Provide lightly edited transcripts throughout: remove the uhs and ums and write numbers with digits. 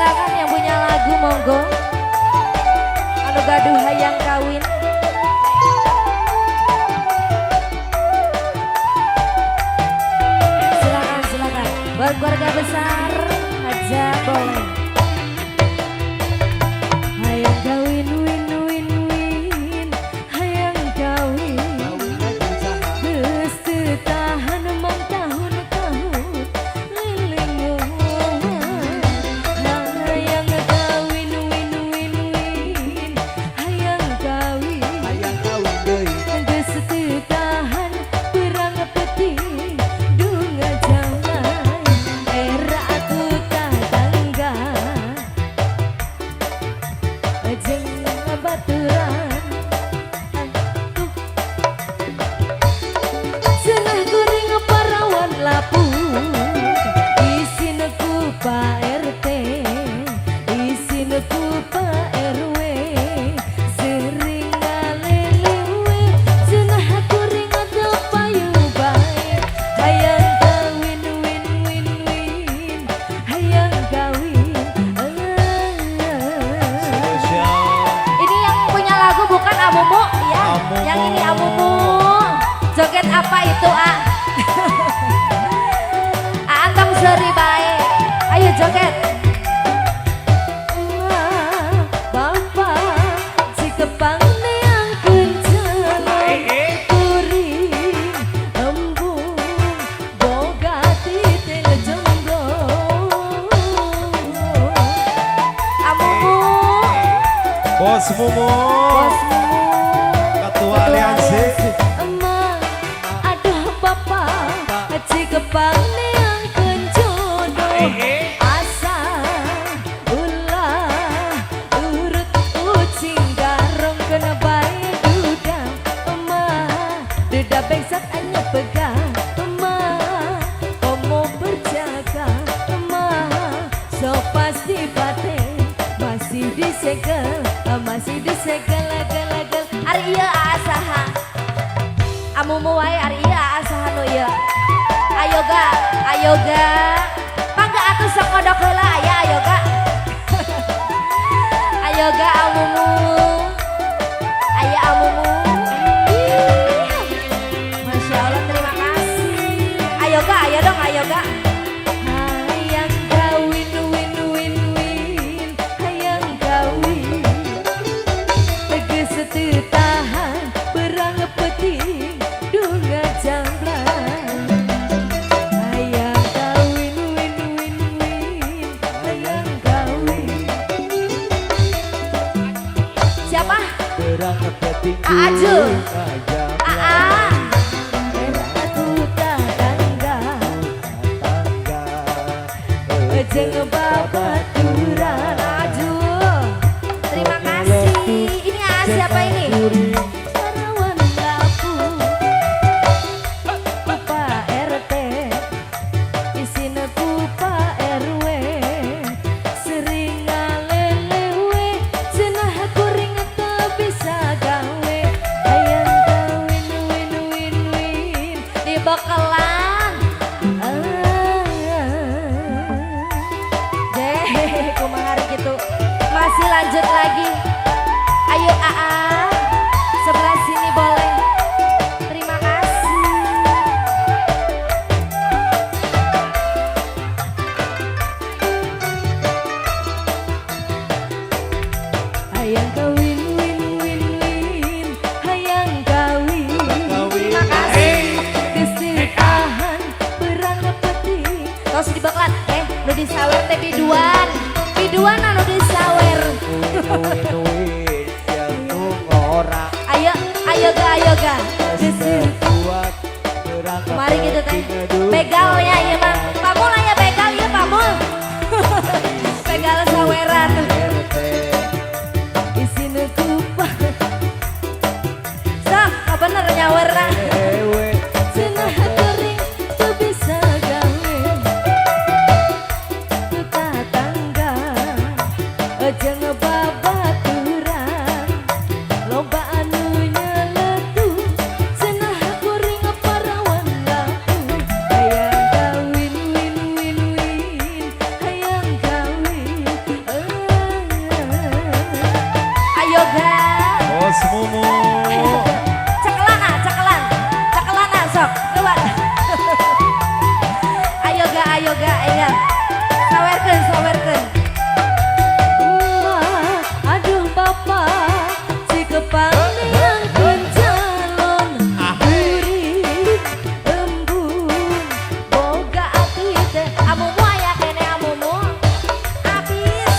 Silakan yang punya lagu monggo. Anu gaduh hayang kawin. Silakan. Buat keluarga besar aja boleh. Hayang kawin win win win. Hayang kawin. Geus teu tahan mong tahun-tahun liling. Hayang kawin win win win. Hayang kawin. Geus teu tahan perang peuting dunga jaman era atu tatangga jeung baturan cenah kuring parawan lapuk isin ku Pak RT isin ku Pak RW sering ngalelewe cenah kuring teu payu bae hayang kawin win win win hayang kawin. Ini yang punya lagu bukan Amumu ya. Amumu. Yang ini Amumu. Joget apa itu, A? Antong seri bae. Ayo joget. Bapak Cikepang neangkeun calon kuring embung boga titil jonggong. Amumu. Bos Mumu, Bos Mumu. Ketua Aliansi. Emang aduh bapak Cikepang neangkeun jodoh asal ulah urut kucing garong kena bae duda emang duda bengsat anya pegang emang komo berjaga emang so pasti bate masih disegel legel ari ieu asaha Amumu wae ari ieu asaha nu ieu ayo ga pangga atuh sok ngodok heula aya ayo ga Amumu aya Amumu. Masya Allah terima kasih ayo dong ayo ga hayang kawin win win win hayang kawin geus teu tahan perang peuting dunga jamblang hayang kawin win win win hayang kawin. Siapa? Aaju. Aa. Ratu tatangga jeung babaturan. Aju. Terima kasih. Ini siapa ini? Parawan lapuk Pak RT isin ku Pak RW sering ngalelewe cenah kuring teu bisa gawe hayang kawin win win win di Bakalan. Deh kumaha hari gitu masih lanjut lagi. Ayo AA sebelah sini boleh. Terima kasih. Hayang kawin win win win hayang kawin. Terima kasih. Geus teu tahan perang peuting. Tos di Bakalan nu disawer teh biduan. Biduan anu disawer. Ayo ga mari gitu teh begalnya ya mah pamul aya begal ya pamul begal saweran isin kupa sok bener nyawerna cenah kuring teu bisa gawe teu tatangga jeung babaturan loba anu nyeletuk cenah kuring parawan lapuk hayang kawin win Mumu. Cekelana, cekelana sok. Coba. Ayo ga, iya. Sawerkeun. Aduh bapak, si kepanggil calon murid embun, boga ati teh amumu aya kene amumu. Abis,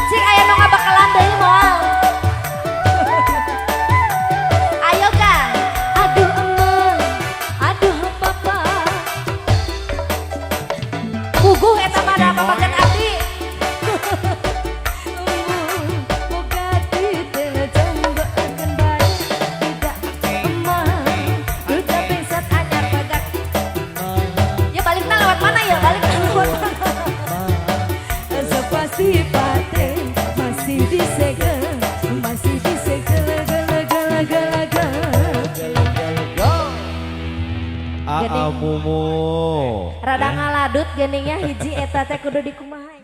cik aya nu ngabakalan deui moal. Ayo ga, aduh emang, aduh papa. Puguh eta mah da babagan abdi. Ya baliknya lewat mana ya? Baliknya lewat mana? Sepasti paten masih disegel, gala. Aa Mumu. Rada ngaladut geningnya hiji eta teh kudu dikumaha.